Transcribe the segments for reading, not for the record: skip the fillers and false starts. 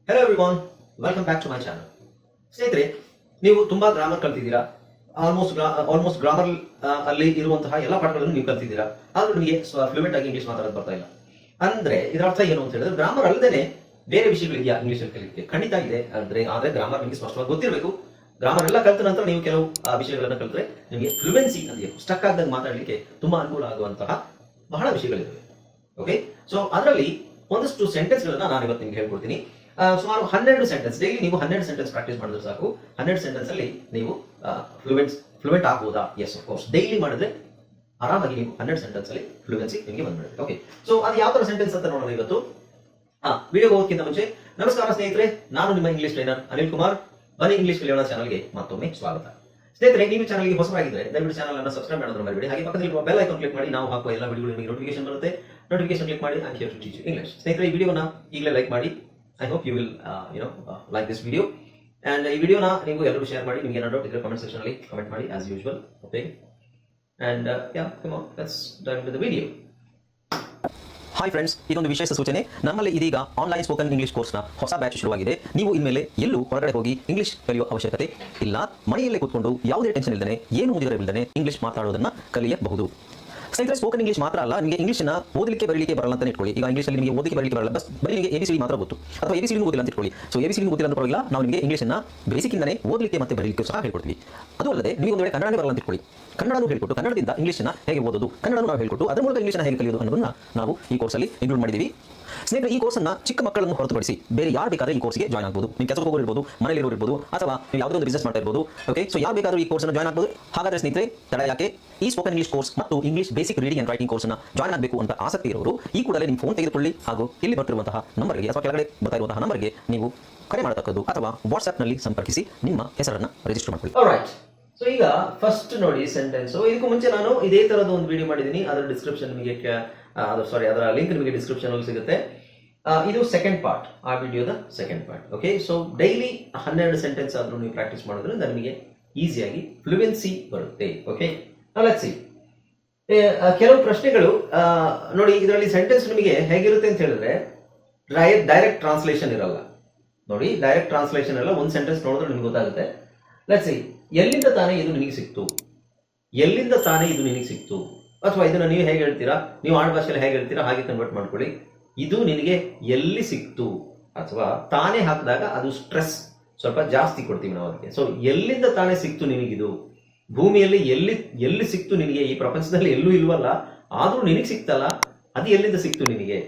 Hello everyone, welcome back to my channel. ಸ್ನೇಹಿತರೆ, ನೀವು ತುಂಬಾ ಗ್ರಾಮರ್ ಕಲ್ತಿದ್ದೀರಾ. ಆಲ್ಮೋಸ್ಟ್ ಗ್ರಾಮರ್ ಅಲ್ಲಿ ಇರುವಂತಹ ಎಲ್ಲ ಪಾಠಗಳನ್ನು ನೀವು ಕಲ್ತಿದ್ದೀರಾ. ಆದ್ರೂ ನಿಮಗೆ ಫ್ಲೂಯೆಂಟ್ ಆಗಿ ಇಂಗ್ಲಿಷ್ ಮಾತಾಡೋದು ಬರ್ತಾ ಇಲ್ಲ. ಅಂದ್ರೆ ಇದರ ಅರ್ಥ ಏನು ಅಂತ ಹೇಳಿದ್ರೆ, ಗ್ರಾಮರ್ ಅಲ್ಲದೆ ಬೇರೆ ವಿಷಯಗಳಿದೆಯಾ ಇಂಗ್ಲಿಷ್ ಅಲ್ಲಿ ಕಲಿಯಲಿಕ್ಕೆ? ಖಂಡಿತ ಇದೆ. ಆದ್ರೆ ಗ್ರಾಮರ್ ನಿಮಗೆ ಸ್ಪಷ್ಟವಾಗಿ ಗೊತ್ತಿರಬೇಕು. ಗ್ರಾಮರ್ ಎಲ್ಲ ಕಲಿತ ನಂತರ ನೀವು ಕೆಲವು ವಿಷಯಗಳನ್ನ ಕಲಿತ್ರೆ ನಿಮಗೆ ಫ್ಲೂಯೆನ್ಸಿ ಅಂದ್ರೆ ಸ್ಟಕ್ ಆಗದಂಗೆ ಮಾತಾಡಲಿಕ್ಕೆ ತುಂಬಾ ಅನುಕೂಲ ಆಗುವಂತಹ ಬಹಳ ವಿಷಯಗಳಿವೆ. ಓಕೆ, ಸೊ ಅದರಲ್ಲಿ ಒಂದಷ್ಟು ಸೆಂಟೆನ್ಸ್ ಗಳನ್ನ ನಾನು ಇವತ್ತು ನಿಮ್ಗೆ ಹೇಳ್ಕೊಡ್ತೀನಿ. ಸುಮಾರು 12 ಸೆಂಟೆನ್ಸ್, ಡೈಲಿ ನೀವು 12 ಸೆಂಟೆನ್ಸ್ ಪ್ರಾಕ್ಟೀಸ್ ಮಾಡಿದ್ರೆ ಸಾಕು. 12 ಸೆಂಟೆನ್ಸ್ ಅಲ್ಲಿ ನೀವು ಫ್ಲೂಯೆಂಟ್ ಆಗ್ಬೋದಾ? S, of course. ಡೈಲಿ ಮಾಡಿದ್ರೆ ಆರಾಮಾಗಿ ನೀವು 12 ಸೆಂಟೆನ್ಸ್ ಅಲ್ಲಿ ಫ್ಲೂಯೆನ್ಸಿ ನಿಮಗೆ ಬಂದ್ಬಿಡುತ್ತೆ. ಓಕೆ, ಸೊ ಅದು ಯಾವ ತರ ಸೆಂಟೆನ್ಸ್ ಅಂತ ನೋಡೋಣ ಇವತ್ತು. ವಿಡಿಯೋ ಹೋಗೋಕ್ಕಿಂತ ಮುಂಚೆ ನಮಸ್ಕಾರ ಸ್ನೇಹಿತರೆ, ನಾನು ನಿಮ್ಮ ಇಂಗ್ಲಿಷ್ ಟ್ರೈನರ್ ಅನಿಲ್ ಕುಮಾರ್. ಬನ್ನಿ ಇಂಗ್ಲಿಷ್ ಕಲಿಯೋಣ ಚಾನಲ್ಗೆ ಮತ್ತೊಮ್ಮೆ ಸ್ವಾಗತ. ಸ್ನೇಹಿತರೆ, ನೀವು ಚಾನಲ್ಗೆ ಹೊಸಬರಾಗಿದ್ದರೆ ದಯವಿಟ್ಟು ಚಾನಲ್ ಅನ್ನು ಸಬ್ಸ್ಕ್ರೈಬ್ ಮಾಡೋದ್ರ ಮರಿಬೇಡಿ. ಹಾಗೆ ಪಕ್ಕದಲ್ಲಿ ಬೆಲ್ ಐಕಾನ್ ಕ್ಲಿಕ್ ಮಾಡಿ, ನಾವು ಹಾಕುವ ಎಲ್ಲ ವಿಡಿಯೋಗಳು ನಿಮಗೆ ನೋಟಿಫಿಕೇಶನ್ ಬರುತ್ತೆ. ನೋಟಿಫಿಕೇಶನ್ ಕ್ಲಿಕ್ ಮಾಡಿ. I am here to teach you English. ಸ್ನೇಹಿತರೆ, ಈ ವಿಡಿಯೋನ ಈಗಲೇ ಲೈಕ್ ಮಾಡಿ. I hope you will like this video, and ಈ ವಿಡಿಯೋನ ನೀವು ಎಲ್ಲರೂ ಶೇರ್ ಮಾಡಿ. ನಿಮಗೆ ಏನಾದರೂ ಇದ್ರೆ ಕಾಮೆಂಟ್ ಸೆಕ್ಷನ್ ಅಲ್ಲಿ ಕಾಮೆಂಟ್ ಮಾಡಿ as usual. Okay, and come on, let's dive into the video. Hi friends, ಇದೊಂದು ವಿಶೇಷ ಸೂಚನೆ. ನಮ್ಮಲ್ಲಿ ಇದೀಗ ಆನ್ಲೈನ್ ಸ್ಪೋಕನ್ ಇಂಗ್ಲಿಷ್ ಕೋರ್ಸ್ನ ಹೊಸ ಬ್ಯಾಚ್ ಶುರುವಾಗಿದೆ. ನೀವು ಇನ್ಮೇಲೆ ಎಲ್ಲೂ ಹೊರಗಡೆ ಹೋಗಿ ಇಂಗ್ಲಿಷ್ ಕಲಿಯುವ ಅವಶ್ಯಕತೆ ಇಲ್ಲ. ಮನೆಯಲ್ಲೇ ಕೂತ್ಕೊಂಡು ಯಾವುದೇ ಟೆನ್ಷನ್ ಇಲ್ಲದೆ, ಏನು ಮುಗಿದಿರಬಿಲ್ಲದೆ ಇಂಗ್ಲಿಷ್ ಮಾತಾಡೋದನ್ನ ಕಲಿಯಬಹುದು. ಸ್ನೇಹಿತರೆ, ಸ್ಪೋಕನ್ ಇಂಗ್ಲಿಷ್ ಮಾತ್ರ ಅಲ್ಲ, ನಿಮಗೆ ಇಂಗ್ಲಿಷ್ನ ಓದಲಿಕ್ಕೆ ಬರಲಿಕ್ಕೆ ಬರಲ್ಲ ಅಂತ ಇಟ್ಕೊಳ್ಳಿ. ಈಗ ಇಂಗ್ಲಿಷಲ್ಲಿ ನಿಮಗೆ ಓದಲಿಕ್ಕೆ ಬರಲಿಕ್ಕೆ ಬರಲ್ಲ, ಬರೀ ನಿಮಗೆ ABCD ಮಾತ್ರ ಗೊತ್ತು, ಅಥವಾ ABCD ಗೊತ್ತಿಲ್ಲ ಅಂತ ಇಟ್ಕೊಳ್ಳಿ. ಸೊ ABCD ಗೊತ್ತಿಲ್ಲ ಅಂತ ಪರವಾಗಿಲ್ಲ, ನಾವು ನಿಮಗೆ ಇಂಗ್ಲಿಷ್ನ ಬೇಸಿಕ್ಕಿಂದನೇ ಓದಲಿಕ್ಕೆ ಮತ್ತೆ ಬರಲಿಕ್ಕೆ ಸಹ ಹೇಳ್ಕೊಡ್ತೀವಿ. ಅದು ಅಲ್ಲದೆ ನೀವು ಒಂದು ವೇಳೆ ಕನ್ನಡನೇ ಬರಲ್ಲ ಅಂತ ಇಟ್ಕೊಳ್ಳಿ, ಕನ್ನಡನೂ ಹೇಳ್ಕೊಟ್ಟು ಕನ್ನಡದಿಂದ ಇಂಗ್ಲಿಷ್ನ ಹೇಗೆ ಓದೋದು, ಕನ್ನಡನೂ ನಾವು ಹೇಳ್ಕೊಟ್ಟು ಅದರ ಮೂಲಕ ಇಂಗ್ಲಿಷ್ನ ಹೇಗೆ ಕಲಿಯೋದು ಅನ್ನೋದನ್ನ ನಾವು ಈ ಕೋರ್ಸಲ್ಲಿ ಇನ್ಕ್ಲೂಡ್ ಮಾಡಿದ್ದೀವಿ. ಸ್ನೇಹಿತರೆ, ಈ ಕೋರ್ಸನ್ನು ಚಿಕ್ಕ ಮಕ್ಕಳನ್ನು ಹೊರತುಪಡಿಸಿ ಬೇರೆ ಯಾರು ಬೇಕಾದ್ರೆ ಈ ಕೋರ್ಸ್ಗೆ ಜಾಯ್ನ್ ಆಗ್ಬೋದು. ನೀವು ಕೆಲಸಕ್ಕೆ ಹೋಗೋರು ಇರ್ಬೋದು, ಮನೇಲಿ ಇರ್ಬೋದು, ಅಥವಾ ನೀವು ಯಾವುದೋ ಒಂದು ಬಿಸ್ನೆಸ್ ಮಾಡ್ತಾ ಇರ್ಬೋದು. ಓಕೆ, ಸೊ ಯಾರು ಬೇಕಾದರೂ ಈ ಕೋರ್ಸ್ನ ಜಾಯ್ನ್ ಆಗ್ಬೋದು. ಹಾಗಾದ್ರೆ ಸ್ನೇಹಿತರೆ, ತಡ ಯಾಕೆ? ಈ ಸ್ಪೋಕನ್ ಇಂಗ್ಲಿಷ್ ಕೋರ್ಸ್ ಮತ್ತು English basic reading and writing ಕೋರ್ಸ್ನ ಜಾಯ್ನ್ ಆಗಬೇಕು ಅಂತ ಆಸಕ್ತಿ ಇರೋರು ಈ ಕೂಡಲೇ ನಿಮ್ಮ ಫೋನ್ ತೆಗೆದುಕೊಳ್ಳಿ, ಹಾಗೂ ಇಲ್ಲಿ ಬರ್ತಿರುವಂತಹ ನಂಬರ್ಗೆ ಅಥವಾ ಕೆಳಗಡೆ ಬರ್ತಾ ಇರುವಂತಹ ನಂಬರ್ಗೆ ನೀವು ಕರೆ ಮಾಡತಕ್ಕದ್ದು, ಅಥವಾ ವಾಟ್ಸ್ಆ್ಯಪ್ನಲ್ಲಿ ಸಂಪರ್ಕಿಸಿ ನಿಮ್ಮ ಹೆಸರನ್ನು ರಿಜಿಸ್ಟರ್ ಮಾಡ್ಕೊಳ್ಳಿ. ಆಲ್ರೈಟ್, ಸೊ ಈಗ ಫಸ್ಟ್ ನೋಡಿ ಸೆಂಟೆನ್ಸ್. ಇದಕ್ಕೂ ಮುಂಚೆ ನಾನು ಇದೇ ತರದ ಒಂದು ವಿಡಿಯೋ ಮಾಡಿದ್ದೀನಿ. ಅದರ ಡಿಸ್ಕ್ರಿಪ್ಷನ್ ನಿಮಗೆ ಅದರ ಲಿಂಕ್ ನಿಮಗೆ ಡಿಸ್ಕ್ರಿಪ್ಷನ್ ಅಲ್ಲಿ ಸಿಗುತ್ತೆ. ಇದು ಸೆಕೆಂಡ್ ಪಾರ್ಟ್, ಆ ವಿಡಿಯೋದ second part. Okay, so daily 12 sentence ಆದ್ರೂ ನೀವು ಪ್ರಾಕ್ಟೀಸ್ ಮಾಡೋದ್ರಿಂದ ನಿಮಗೆ ಈಸಿಯಾಗಿ ಫ್ಲೂಯೆನ್ಸಿ ಬರುತ್ತೆ. Okay, let's see. ಕೆಲವು ಪ್ರಶ್ನೆಗಳು ನೋಡಿ. ಇದರಲ್ಲಿ ಸೆಂಟೆನ್ಸ್ ನಿಮಗೆ ಹೇಗಿರುತ್ತೆ ಅಂತ ಹೇಳಿದ್ರೆ, ಡೈರೆಕ್ಟ್ ಟ್ರಾನ್ಸ್ಲೇಷನ್ ಇರಲ್ಲ. ನೋಡಿ, ಡೈರೆಕ್ಟ್ ಟ್ರಾನ್ಸ್ಲೇಷನ್ ಇರಲ್ಲ. ಒಂದು ಸೆಂಟೆನ್ಸ್ ನೋಡಿದ್ರೆ ನಿಮ್ಗೆ ಗೊತ್ತಾಗುತ್ತೆ. Let's see. ಎಲ್ಲಿಂದ ತಾನೇ ಇದು ನಿನಗೆ ಸಿಕ್ತು? ಎಲ್ಲಿಂದ ತಾನೇ ಇದು ನಿನಗೆ ಸಿಕ್ತು? ಅಥವಾ ಇದನ್ನ ನೀವು ಹೇಗೆ ಹೇಳ್ತೀರಾ, ನೀವು ಆಡ್ ಭಾಷೆಯಲ್ಲಿ ಹೇಗೆ ಹೇಳ್ತೀರಾ ಹಾಗೆ ಕನ್ವರ್ಟ್ ಮಾಡ್ಕೊಳ್ಳಿ. ಇದು ನಿನಗೆ ಎಲ್ಲಿ ಸಿಕ್ತು, ಅಥವಾ ತಾನೇ ಹಾಕಿದಾಗ ಅದು ಸ್ಟ್ರೆಸ್ ಸ್ವಲ್ಪ ಜಾಸ್ತಿ ಕೊಡ್ತೀವಿ ನಾವು ಅದಕ್ಕೆ. ಸೊ ಎಲ್ಲಿಂದ ತಾನೇ ಸಿಕ್ತು ನಿನಗಿದು? ಭೂಮಿಯಲ್ಲಿ ಎಲ್ಲಿ ಸಿಕ್ತು ನಿನಗೆ? ಈ ಪ್ರಪಂಚದಲ್ಲಿ ಎಲ್ಲೂ ಇಲ್ವಲ್ಲ, ಆದ್ರೂ ನಿನಗೆ ಸಿಕ್ತಲ್ಲ, ಅದು ಎಲ್ಲಿಂದ ಸಿಕ್ತು ನಿನಗೆ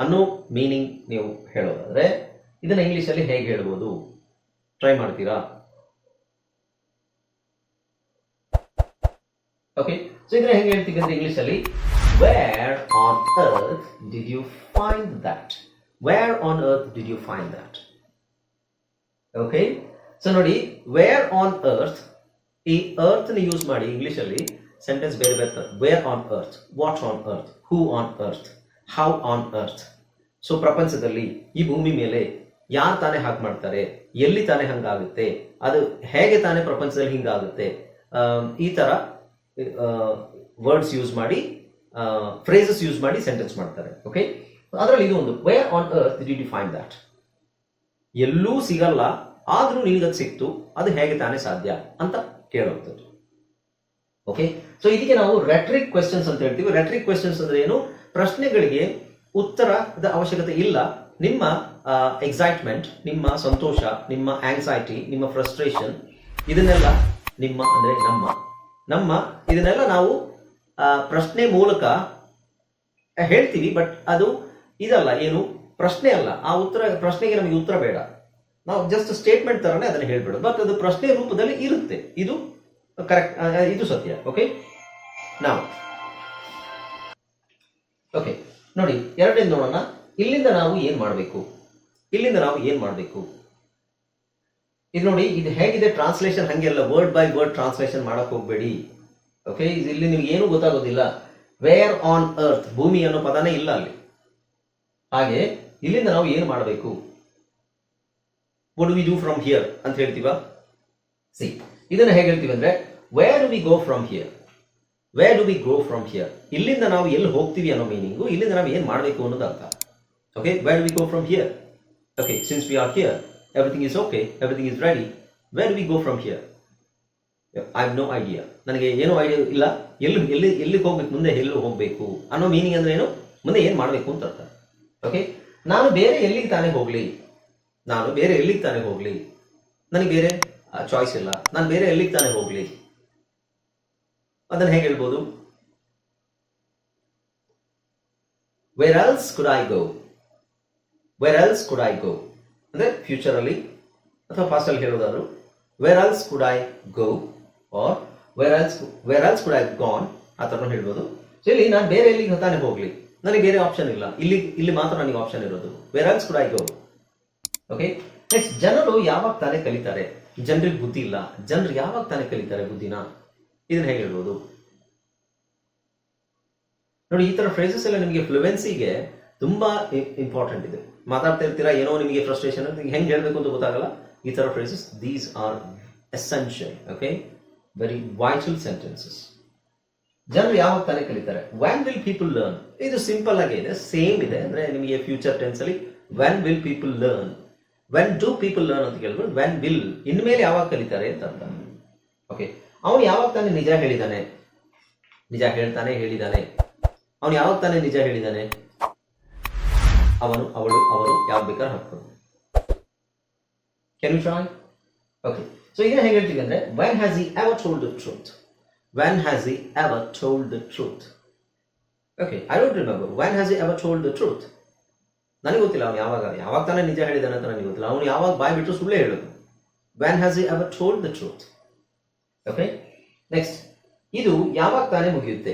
ಅನ್ನೋ ಮೀನಿಂಗ್ ನೀವು ಹೇಳೋದಾದ್ರೆ ಇದನ್ನ ಇಂಗ್ಲಿಷಲ್ಲಿ ಹೇಗೆ ಹೇಳ್ಬೋದು? ಟ್ರೈ ಮಾಡ್ತೀರಾ? ಓಕೆ, ಸೊ ಇದನ್ನ ಹೆಂಗೆ ಹೇಳ್ತೀವಿ ಅಂದ್ರೆ ಇಂಗ್ಲಿಷಲ್ಲಿ, where on earth did you find that? Where on earth did you find that? Okay, so ನೋಡಿ, where on earth, ಈ earth ನ ಯೂಸ್ ಮಾಡಿ ಇಂಗ್ಲಿಷ್ ಅಲ್ಲಿ ಸೆಂಟೆನ್ಸ್ ಬೇರೆ ಬೇರೆ. where on earth, what on earth, who on earth, how on earth. So ಪ್ರಪಂಚದಲ್ಲಿ, ಈ ಭೂಮಿ ಮೇಲೆ ಯಾರು ತಾನೇ ಹಾಗೆ ಮಾಡ್ತಾರೆ, ಎಲ್ಲಿ ತಾನೇ ಹಂಗಾಗುತ್ತೆ, ಅದು ಹೇಗೆ ತಾನೇ ಪ್ರಪಂಚದಲ್ಲಿ ಹಿಂಗಾಗುತ್ತೆ, ಈ ತರ ವರ್ಡ್ಸ್ ಯೂಸ್ ಮಾಡಿ, ಫ್ರೇಸಸ್ ಯೂಸ್ ಮಾಡಿ ಸೆಂಟೆನ್ಸ್ ಮಾಡ್ತಾರೆ. ಓಕೆ, ಅದರಲ್ಲಿ ಇದು ಒಂದು, where on earth did you find that? ಎಲ್ಲೂ ಸಿಗಲ್ಲ, ಆದ್ರೂ ನಿನಗದು ಸಿಕ್ತು, ಅದು ಹೇಗೆ ತಾನೇ ಸಾಧ್ಯ ಅಂತ ಕೇಳುವಂಥದ್ದು. ಓಕೆ, ಸೊ ಇದಕ್ಕೆ ನಾವು ರೆಟ್ರಿಕ್ ಕ್ವೆಶ್ಚನ್ಸ್ ಅಂತ ಹೇಳ್ತೀವಿ. ರೆಟ್ರಿಕ್ ಕ್ವೆಶ್ಚನ್ಸ್ ಅಂದ್ರೆ ಏನು? ಪ್ರಶ್ನೆಗಳಿಗೆ ಉತ್ತರದ ಅವಶ್ಯಕತೆ ಇಲ್ಲ. ನಿಮ್ಮ ಎಕ್ಸೈಟ್ಮೆಂಟ್, ನಿಮ್ಮ ಸಂತೋಷ, ನಿಮ್ಮ ಆಂಗ್ಸೈಟಿ, ನಿಮ್ಮ ಫ್ರಸ್ಟ್ರೇಷನ್, ಇದನ್ನೆಲ್ಲ ಅಂದ್ರೆ ನಮ್ಮ ಇದನ್ನೆಲ್ಲ ನಾವು ಪ್ರಶ್ನೆ ಮೂಲಕ ಹೇಳ್ತೀವಿ. ಬಟ್ ಅದು ಇದಲ್ಲ, ಏನು ಪ್ರಶ್ನೆ ಅಲ್ಲ. ಆ ಪ್ರಶ್ನೆಗೆ ನಮಗೆ ಉತ್ತರ ಬೇಡ. ನಾವು ಜಸ್ಟ್ ಸ್ಟೇಟ್ಮೆಂಟ್ ತರನೇ ಅದನ್ನ ಹೇಳ್ಬಿಡೋದು. ಬಟ್ ಅದು ಪ್ರಶ್ನೆ ರೂಪದಲ್ಲಿ ಇರುತ್ತೆ. ಇದು ಕರೆಕ್ಟ್, ಇದು ಸತ್ಯ. ಓಕೆ, ನಾವು ಓಕೆ ನೋಡಿ, ಎರಡನೇದು ನೋಡೋಣ. ಇಲ್ಲಿಂದ ನಾವು ಏನ್ ಮಾಡಬೇಕು? ಇದು ನೋಡಿ, ಇದು ಹೇಗಿದೆ ಟ್ರಾನ್ಸ್ಲೇಷನ್. ಹಂಗೆಲ್ಲ ವರ್ಡ್ ಬೈ ವರ್ಡ್ ಟ್ರಾನ್ಸ್ಲೇಷನ್ ಮಾಡಕ್ ಹೋಗ್ಬೇಡಿ. ಓಕೆ, ಇಲ್ಲಿ ನಿಮ್ಗೆ ಏನು ಗೊತ್ತಾಗೋದಿಲ್ಲ. ವೇರ್ ಆನ್ ಅರ್ತ್, ಭೂಮಿ ಅನ್ನೋ ಪದನೇ ಇಲ್ಲ ಅಲ್ಲಿ. ಹಾಗೆ ಇಲ್ಲಿಂದ ನಾವು ಏನು ಮಾಡಬೇಕು? What do we do from here ಅಂತ ಹೇಳ್ತೀವ. ಸಿ, ಇದನ್ನ ಹೇಗೆ ಹೇಳ್ತೀವಿ ಅಂದ್ರೆ, where do we go from here, ಇಲ್ಲಿಂದ ನಾವು ಎಲ್ಲಿ ಹೋಗ್ತೀವಿ ಅನ್ನೋ ಮೀನಿಂಗು, ಇಲ್ಲಿಂದ ನಾವು ಏನ್ ಮಾಡಬೇಕು ಅನ್ನೋದು ಅರ್ಥ. Okay, where do we go from here. Okay, since we are here, everything is okay, everything is ready. Where do we go from here? I have no idea. ನನಗೆ ಏನೂ ಐಡಿಯಾ ಇಲ್ಲ. ಎಲ್ಲಿಗೆ ಹೋಗ್ಬೇಕು, ಮುಂದೆ ಎಲ್ಲಿ ಹೋಗಬೇಕು ಅನ್ನೋ ಮೀನಿಂಗ್ ಅಂದ್ರೆ ಏನು, ಮುಂದೆ ಏನು ಮಾಡಬೇಕು ಅಂತ ಅರ್ಥ. ಓಕೆ, ನಾನು ಬೇರೆ ಎಲ್ಲಿಗೆ ತಾನೇ ಹೋಗಲಿ, ನನಗೆ ಬೇರೆ ಚಾಯ್ಸ್ ಇಲ್ಲ, ನಾನು ಬೇರೆ ಎಲ್ಲಿಗೆ ತಾನೇ ಹೋಗಲಿ, ಅದನ್ನು ಹೇಗೆ ಹೇಳ್ಬೋದು? Where else could I go ಅಂದ್ರೆ ಫ್ಯೂಚರ್ ಅಲ್ಲಿ ಅಥವಾ ಪಾಸ್ಟ್ ಅಲ್ಲಿ ಹೇಳೋದಾದ್ರು where else could I go or where else could I gone ಆ ಥರ ಹೇಳ್ಬೋದು. ಸೊ ಇಲ್ಲಿ ನಾನು ಬೇರೆ ಎಲ್ಲಿಗೆ ತಾನೇ ಹೋಗ್ಲಿ, ನನಗೆ ಬೇರೆ ಆಪ್ಷನ್ ಇಲ್ಲ, ಇಲ್ಲಿ ಮಾತ್ರ ನನಗೆ ಆಪ್ಷನ್ ಇರೋದು. Where else could I go. Okay, next, ಜನರು ಯಾವಾಗ ತಾನೇ ಕಲಿತಾರೆ? ಜನರಿಗೆ ಬುದ್ಧಿ ಇಲ್ಲ, ಜನರು ಯಾವಾಗ ತಾನೇ ಕಲಿತಾರೆ ಬುದ್ಧಿನ? ಇದನ್ನ ಹೇಗೆ ಹೇಳ್ಬೋದು ನೋಡಿ. ಈ ತರ ಫ್ರೇಸಸ್ ಎಲ್ಲ ನಿಮಗೆ ಫ್ಲುಯೆನ್ಸಿಗೆ ತುಂಬಾ ಇಂಪಾರ್ಟೆಂಟ್ ಇದೆ. ಮಾತಾಡ್ತಾ ಇರ್ತೀರಾ, ಏನೋ ನಿಮಗೆ ಫ್ರಸ್ಟ್ರೇಷನ್, ಹೆಂಗೆ ಹೇಳ್ಬೇಕು ಅಂತ ಗೊತ್ತಾಗಲ್ಲ. ಈ ತರ phrases, these are essential. Okay, very vital sentences. ಜನರು ಯಾವಾಗ ತಾನೇ ಕಲಿತಾರೆ? Van will people learn. ಇದು ಸಿಂಪಲ್ ಆಗಿ ಇದೆ, ಸೇಮ್ ಇದೆ. ಅಂದ್ರೆ ನಿಮಗೆ ಫ್ಯೂಚರ್ ಟೆನ್ಸ್ ಅಲ್ಲಿ van will people learn, when do people learn ಅಂತ ಕೇಳ್ಬೋದು. ವೆನ್ ವಿಲ್ ಇನ್ಮೇಲೆ ಯಾವಾಗ ಕಲಿತಾರೆ ಅಂತ ಅರ್ಥ. ಓಕೆ, ಅವನು ಯಾವಾಗ ತಾನೇ ನಿಜ ಹೇಳಿದಾನೆ? ಅವನು ಯಾವಾಗ ತಾನೇ ನಿಜ ಹೇಳಿದಾನೆ? ಅವನು, ಅವಳು, ಅವರು ಯಾವಾಗ ಬೇಕಾದ್ರೆ ಹಾಕ್ಬೋದು. Can you try? Okay, so ಈಗ ಹೇಗೆ ಹೇಳ್ತೀವಿ ಅಂದ್ರೆ, when has he ever told the truth? Okay, I don't remember. When has he ever told the truth? ನನಗೆ ಗೊತ್ತಿಲ್ಲ ಅವನು ಯಾವಾಗ ತಾನೇ ನಿಜ ಹೇಳಿದಾನೆ ಅಂತ ನನಗೆ ಗೊತ್ತಿಲ್ಲ. ಅವನು ಯಾವಾಗ ಬಾಯ್ ಬಿಟ್ಟು ಸುಳ್ಳೇ ಹೇಳೋದು. When has he ever told the truth? Okay, next, ಇದು ಯಾವಾಗ ತಾನೇ ಮುಗಿಯುತ್ತೆ?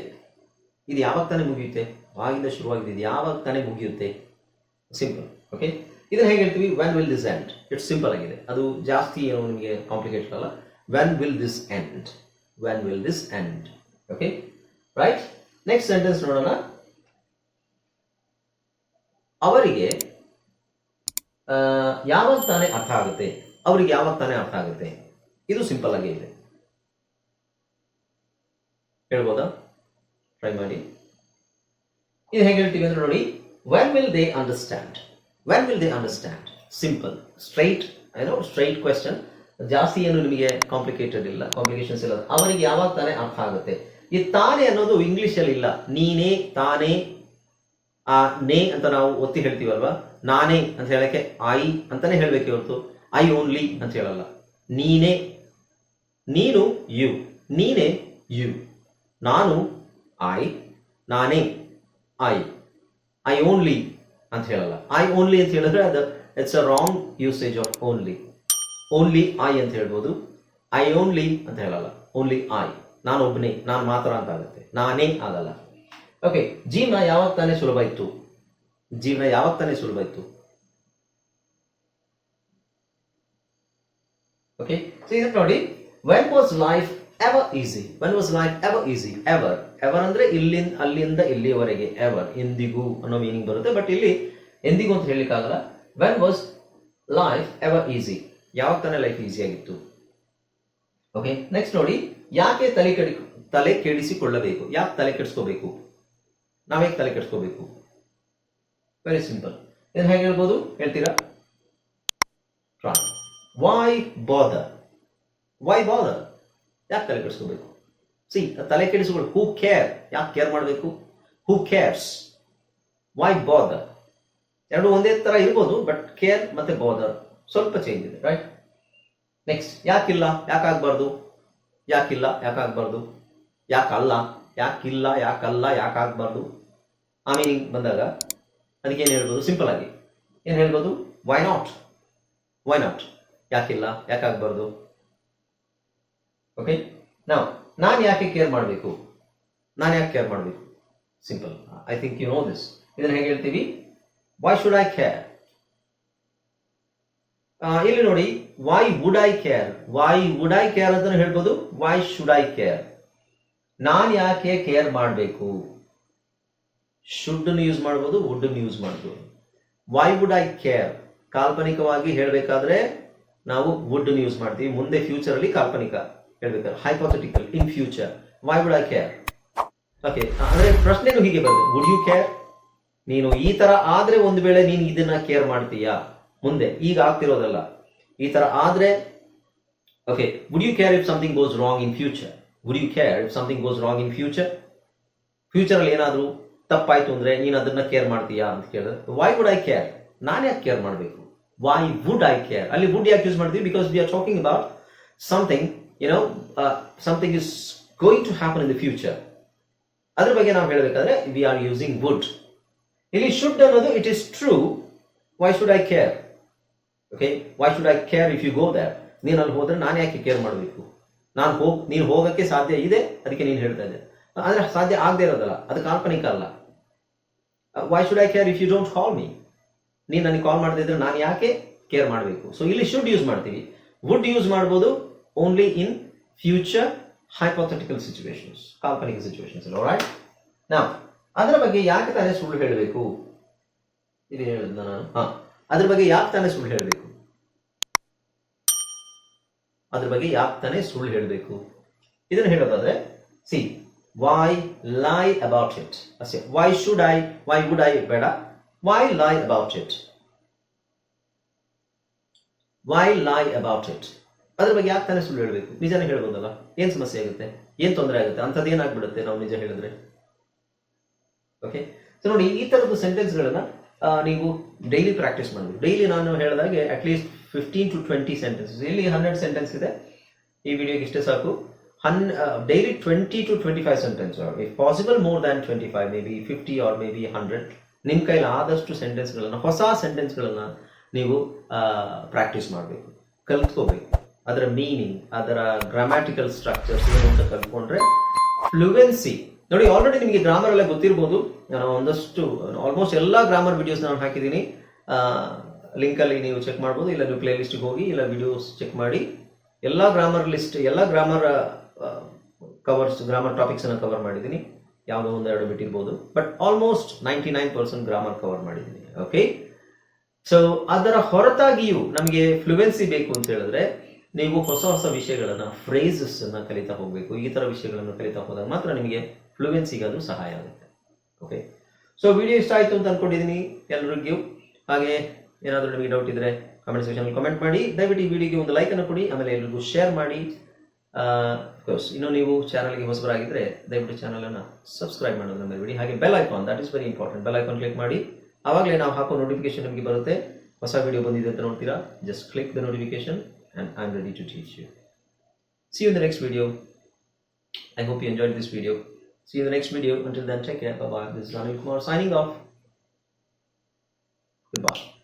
ಆಗಿಂದ ಶುರುವಾಗಿದೆ, ಇದು ಯಾವಾಗ ತಾನೇ ಮುಗಿಯುತ್ತೆ? ಸಿಂಪಲ್. ಓಕೆ, ಇದನ್ನ ಹೇಗೆ ಹೇಳ್ತೀವಿ? When will this end? It's simple ಆಗಿದೆ, ಅದು ಜಾಸ್ತಿ ಏನು ನಿಮಗೆ ಕಾಂಪ್ಲಿಕೇಟೆಡ್ ಅಲ್ಲ. When will this end? Okay, right. Next sentence ನೋಡೋಣ. ಅವರಿಗೆ ಯಾವಾಗ ತಾನೇ ಅರ್ಥ ಆಗುತ್ತೆ? ಇದು ಸಿಂಪಲ್ ಆಗಿ ಇದೆ, ಹೇಳ್ಬೋದಾ? ಟ್ರೈ ಮಾಡಿ. ಇದು ಹೇಗೆ ಹೇಳ್ತೀವಿ ಅಂದ್ರೆ ನೋಡಿ, when will they understand? Simple, straight question, ಜಾಸ್ತಿ ಏನು ನಿಮಗೆ ಕಾಂಪ್ಲಿಕೇಶನ್ಸ್ ಇಲ್ಲ. ಅವರಿಗೆ ಯಾವಾಗ ತಾನೇ ಅರ್ಥ ಆಗುತ್ತೆ? ಈ ತಾನೇ ಅನ್ನೋದು ಇಂಗ್ಲಿಷ್ ಅಲ್ಲಿ ಇಲ್ಲ. ನೀನೇ, ತಾನೇ, ಆ ನೇ ಅಂತ ನಾವು ಒತ್ತಿ ಹೇಳ್ತೀವಲ್ವಾ. ನಾನೇ ಅಂತ ಹೇಳಕ್ಕೆ ಐ ಅಂತಾನೆ ಹೇಳ್ಬೇಕು ಹೊರತು ಐ ಓನ್ಲಿ ಅಂತ ಹೇಳಲ್ಲ. ನೀನೇ, ನೀನು ಯು, ನೀನೇ ಯು, ನಾನು ಐ, ನಾನೇ ಐ ಓನ್ಲಿ ಅಂತ ಹೇಳಲ್ಲ. ಐ ಓನ್ಲಿ ಅಂತ ಹೇಳಿದ್ರೆ ಅದು it's a wrong usage of only I ಅಂತ ಹೇಳ್ಬೋದು. ಐ ಓನ್ಲಿ ಅಂತ ಹೇಳಲ್ಲ, ಓನ್ಲಿ ಐ, ನಾನು ಒಬ್ಬನೇ, ನಾನು ಮಾತ್ರ ಅಂತ ಆಗುತ್ತೆ, ನಾನೇ ಆಗಲ್ಲ. ಓಕೆ, ಜೀವನ ಯಾವಾಗ ತಾನೇ ಸುಲಭ ಇತ್ತು? ಓಕೆ, ಸೊ ಇದಕ್ಕೆ ನೋಡಿ, when was life ever easy? Ever ಅಂದ್ರೆ ಅಲ್ಲಿಂದ ಇಲ್ಲಿಯವರೆಗೆ, ಎವರ್ ಎಂದಿಗೂ ಅನ್ನೋ ಮೀನಿಂಗ್ ಬರುತ್ತೆ. ಬಟ್ ಇಲ್ಲಿ ಎಂದಿಗೂ ಅಂತ ಹೇಳಲಿಕ್ಕಾಗಲ್ಲ. When was life ever easy? ಯಾವಾಗ ತಾನೇ ಲೈಫ್ ಈಸಿ ಆಗಿತ್ತು? ಓಕೆ, ನೆಕ್ಸ್ಟ್ ನೋಡಿ, ಯಾಕೆ ತಲೆ ಕೆಡಿಸಿಕೊಳ್ಳಬೇಕು? ಯಾಕೆ ತಲೆ ಕೆಡಿಸ್ಕೋಬೇಕು? ನಾವೇಗೆ ತಲೆ ಕೆಡಿಸ್ಕೋಬೇಕು? Very simple. ಇದನ್ನ ಹೇಗೆ ಹೇಳ್ಬೋದು, ಹೇಳ್ತೀರಾ? ವೈ ಬಾದರ್? ಯಾಕೆ ತಲೆ ಕೆಡಿಸ್ಕೋಬೇಕು? ತಲೆ ಕೆಡಿಸ್ಕೊಳ್ಳಿ. ಹೂ ಕೇರ್? ಯಾಕೆ ಕೇರ್ ಮಾಡಬೇಕು? ಹೂ ಕೇರ್ಸ್? ವೈ ಬಾದರ್? ಎರಡು ಒಂದೇ ತರ ಇರ್ಬೋದು, ಬಟ್ ಕೇರ್ ಮತ್ತೆ ಬಾದರ್ ಸ್ವಲ್ಪ ಚೇಂಜ್ ಇದೆ, ರೈಟ್? ನೆಕ್ಸ್ಟ್, ಯಾಕಿಲ್ಲ? ಯಾಕಾಗಬಾರ್ದು? ಯಾಕಾಗಬಾರ್ದು? ಆ ಮೀನಿಂಗ್ ಬಂದಾಗ ಅದಕ್ಕೆ ಏನು ಹೇಳ್ಬೋದು? ಸಿಂಪಲ್ ಆಗಿ ಏನು ಹೇಳ್ಬೋದು? Why not? ಯಾಕಿಲ್ಲ, ಯಾಕಾಗಬಾರ್ದು? ಓಕೆ, ನಾನು ಯಾಕೆ ಕೇರ್ ಮಾಡಬೇಕು? Simple, I think you know this. ಇದನ್ನ ಹೇಗೆ ಹೇಳ್ತೀವಿ? Why should I care? ಇಲ್ಲಿ ನೋಡಿ, ವೈ ವುಡ್ ಐ ಕೇರ್ ಅಂತ ಹೇಳ್ಬೋದು. Why should I care? ನಾನು ಯಾಕೆ ಕೇರ್ ಮಾಡಬೇಕು? ಶುಡ್ ಯೂಸ್ ಮಾಡ್ಬೋದು, ವುಡ್ ಯೂಸ್ ಮಾಡ್ಬೋದು. ವೈ ವುಡ್ ಐ ಕೇರ್ ಕಾಲ್ಪನಿಕವಾಗಿ ಹೇಳಬೇಕಾದ್ರೆ ನಾವು ವುಡ್ ಯೂಸ್ ಮಾಡ್ತೀವಿ. ಮುಂದೆ ಫ್ಯೂಚರ್ ಅಲ್ಲಿ ಕಾಲ್ಪನಿಕ ಹೇಳ್ಬೇಕಾದ್ರೆ hypothetical, in future. Y would I care? Okay, ಅಂದ್ರೆ ಪ್ರಶ್ನೆನೂ ಹೀಗೆ ಬರುತ್ತೆ, ವುಡ್ ಯು ಕೇರ್? ನೀನು ಈ ತರ ಆದ್ರೆ ಒಂದು ವೇಳೆ ನೀನು ಇದನ್ನ ಕೇರ್ ಮಾಡ್ತೀಯಾ? ಮುಂದೆ, ಈಗ ಆಗ್ತಿರೋದಲ್ಲ. ಈ ತರ ಆದ್ರೆ okay, would you care if something goes wrong in future? Would you care if something goes wrong in future? Future ಅಲ್ಲಿ ಏನಾದ್ರೂ ತಪ್ಪಾಯ್ತು ಅಂದ್ರೆ ನೀನು ಅದನ್ನ ಕೇರ್ ಮಾಡ್ತೀಯಾ ಅಂತ ಕೇಳಿದ್ರೆ, ವೈ ವುಡ್ ಐ ಕೇರ್? ನಾನು ಯಾಕೆ ಕೇರ್ ಮಾಡಬೇಕು? Why would I care? ಅಲ್ಲಿ ವುಡ್ ಯಾಕೆ ಯೂಸ್ ಮಾಡ್ತೀವಿ? Because we are talking about something, something is going to happen in the future. ಅದ್ರ ಬಗ್ಗೆ ನಾವು ಹೇಳಬೇಕಾದ್ರೆ ವಿ ಆರ್ ಯೂಸಿಂಗ್ ವುಡ್. ಇಲ್ಲಿ ಶುಡ್ ಅನ್ನೋದು it is true. Why should I care? Okay, why should I care if you go there? ನೀನು ಅಲ್ಲಿ ಹೋದ್ರೆ ನಾನು ಯಾಕೆ ಕೇರ್ ಮಾಡಬೇಕು? ನೀನು ಹೋಗಕ್ಕೆ ಸಾಧ್ಯ ಇದೆ, ಅದಕ್ಕೆ ನೀನು ಹೇಳ್ತಾ ಇದ್ದೆ. ಆದ್ರೆ ಸಾಧ್ಯ ಆಗದೆ ಇರೋದಲ್ಲ, ಅದು ಕಾಲ್ಪನಿಕ ಅಲ್ಲ. Why should I care if you don't call me? ನೀನು ನನಗೆ ಕಾಲ್ ಮಾಡದೇ ಇದ್ರೆ ನಾನು ಯಾಕೆ ಕೇರ್ ಮಾಡಬೇಕು? ಸೊ ಇಲ್ಲಿ ಶುಡ್ ಯೂಸ್ ಮಾಡ್ತೀವಿ. ವುಡ್ ಯೂಸ್ ಮಾಡ್ಬೋದು only in future hypothetical situations, ಕಾಲ್ಪನಿಕ ಸಿಚುವೇಶನ್ಸ್. ಆಲ್ರೈಟ್, ನಾವು ಅದರ ಬಗ್ಗೆ ಯಾಕೆ ತಾನೇ ಸುಳ್ಳು ಹೇಳಬೇಕು? ಇದು ಹೇಳಿದ್ನ ನಾನು. ಅದ್ರ ಬಗ್ಗೆ ಯಾಕೆ ತಾನೇ ಸುಳ್ಳು ಹೇಳಬೇಕು? ಅದ್ರ ಬಗ್ಗೆ ಯಾಕೆ ತಾನೇ ಸುಳ್ಳು ಹೇಳಬೇಕು? ಇದನ್ನು ಹೇಳೋದಾದ್ರೆ, ಸಿ, ವೈ ಲೈ ಅಬೌಟ್ ಇಟ್ ಅಷ್ಟೇ. Y should I, Y would I ಬೇಡ. ವೈ ಲೈ ಅಬೌಟ್ ಇಟ್? ವೈ ಲೈ ಅಬೌಟ್ ಇಟ್? ಅದ್ರ ಬಗ್ಗೆ ಯಾಕೆ ತಾನೇ ಸುಳ್ಳು ಹೇಳಬೇಕು? ನಿಜನೇ ಹೇಳ್ಬೋದಲ್ಲ, ಏನ್ ಸಮಸ್ಯೆ ಆಗುತ್ತೆ, ಏನ್ ತೊಂದರೆ ಆಗುತ್ತೆ, ಅಂಥದ್ದು ಏನಾಗ್ಬಿಡುತ್ತೆ ನಾವು ನಿಜ ಹೇಳಿದ್ರೆ? ಓಕೆ, ಸೊ ನೋಡಿ, ಈ ತರದ ಸೆಂಟೆನ್ಸ್ಗಳನ್ನ ನೀವು ಡೈಲಿ ಪ್ರಾಕ್ಟೀಸ್ ಮಾಡಬೇಕು. ಡೈಲಿ ನಾನು ಹೇಳಿದಾಗೆ ಅಟ್ಲೀಸ್ಟ್ 15 to 20 ಸೆಂಟೆನ್ಸಸ್. ಇಲ್ಲಿ 100 ಸೆಂಟೆನ್ಸ್ ಇದೆ, ಈ ವಿಡಿಯೋಗೆ ಇಷ್ಟೇ ಸಾಕು. Daily 20 to 25 sentence, if possible more than 25, maybe 50 or maybe 100. ನಿಮ್ಮ ಕೈಲಿ ಆದಷ್ಟು ಸೆಂಟೆನ್ಸ್ಗಳನ್ನ, ಹೊಸ ಸೆಂಟೆನ್ಸ್ಗಳನ್ನ ನೀವು ಪ್ರಾಕ್ಟೀಸ್ ಮಾಡಬೇಕು, ಕಲ್ತ್ಕೋಬೇಕು. ಅದರ ಮೀನಿಂಗ್, ಅದರ ಗ್ರಾಮ್ಯಾಟಿಕಲ್ ಸ್ಟ್ರಕ್ಚರ್ಸ್ ಏನು ಅಂತ ಕಲ್ತ್ಕೊಂಡ್ರೆ ಫ್ಲೂಯೆನ್ಸಿ. ನೋಡಿ, ಆಲ್ರೆಡಿ ನಿಮಗೆ ಗ್ರಾಮರ್ ಎಲ್ಲ ಗೊತ್ತಿರ್ಬೋದು. ನಾನು ಒಂದಷ್ಟು ಆಲ್ಮೋಸ್ಟ್ ಎಲ್ಲ ಗ್ರಾಮರ್ ವಿಡಿಯೋಸ್ ನಾನು ಹಾಕಿದ್ದೀನಿ. ಲಿಂಕ್ ಅಲ್ಲಿ ನೀವು ಚೆಕ್ ಮಾಡ್ಬೋದು, ಇಲ್ಲ ನೀವು ಪ್ಲೇ ಲಿಸ್ಟ್ಗೆ ಹೋಗಿ, ಇಲ್ಲ ವಿಡಿಯೋಸ್ ಚೆಕ್ ಮಾಡಿ. ಎಲ್ಲ ಗ್ರಾಮರ್ ಲಿಸ್ಟ್, ಎಲ್ಲ ಗ್ರಾಮರ್ ಕವರ್ಸ್, ಗ್ರಾಮರ್ ಟಾಪಿಕ್ಸ್ ಅನ್ನು ಕವರ್ ಮಾಡಿದ್ದೀನಿ. ಯಾವುದೋ ಒಂದೆರಡು ಬಿಟ್ಟಿರ್ಬೋದು, ಬಟ್ ಆಲ್ಮೋಸ್ಟ್ 99% ಗ್ರಾಮರ್ ಕವರ್ ಮಾಡಿದ್ದೀನಿ. ಓಕೆ, ಸೊ ಅದರ ಹೊರತಾಗಿಯೂ ನಮಗೆ ಫ್ಲೂಯೆನ್ಸಿ ಬೇಕು ಅಂತ ಹೇಳಿದ್ರೆ ನೀವು ಹೊಸ ಹೊಸ ವಿಷಯಗಳನ್ನ, ಫ್ರೇಸಸ್ ಅನ್ನ ಕಲಿತಾ ಹೋಗ್ಬೇಕು. ಈ ತರ ವಿಷಯಗಳನ್ನು ಕಲಿತಾ ಹೋದಾಗ ಮಾತ್ರ ನಿಮಗೆ ಫ್ಲೂಯೆನ್ಸಿಗೆ ಅದು ಸಹಾಯ ಆಗುತ್ತೆ. ಓಕೆ, ಸೊ ವಿಡಿಯೋ ಇಷ್ಟ ಆಯ್ತು ಅಂತ ಅನ್ಕೊಂಡಿದ್ದೀನಿ ಎಲ್ಲರಿಗೂ. ಹಾಗೆ ಏನಾದರೂ ನಿಮಗೆ ಡೌಟ್ ಇದ್ರೆ ಕಮೆಂಟ್ ಸೆಕ್ಷನ್ ಕಮೆಂಟ್ ಮಾಡಿ. ದಯವಿಟ್ಟು ಈ ವಿಡಿಯೋಗೆ ಒಂದು ಲೈಕ್ ಅನ್ನು ಕೊಡಿ, ಆಮೇಲೆ ಎಲ್ರಿಗೂ ಶೇರ್ ಮಾಡಿ. ಇನ್ನು ನೀವು ಚಾನಲ್ಗೆ ಹೊಸಬರಾಗಿದ್ರೆ ದಯವಿಟ್ಟು ಚಾನಲ್ ಅನ್ನ ಸಬ್ಸ್ಕ್ರೈಬ್ ಮಾಡೋದನ್ನ ಮರಿಬೇಡಿ. ಹಾಗೆ bell icon, that is very important. Bell icon click ಮಾಡಿ, ಆವಾಗಲೇ ನಾವು ಹಾಕೋ ನೋಟಿಫಿಕೇಶನ್ ನಿಮಗೆ ಬರುತ್ತೆ. ಹೊಸ ವಿಡಿಯೋ ಬಂದಿದೆ ಅಂತ ನೋಡ್ತೀರಾ, just click the notification and I'm ready to teach you. See you in the next video. I hope you enjoyed this video. See you in the next video. Until then, take care. Bye bye. This is Anil Kumar signing off. Goodbye.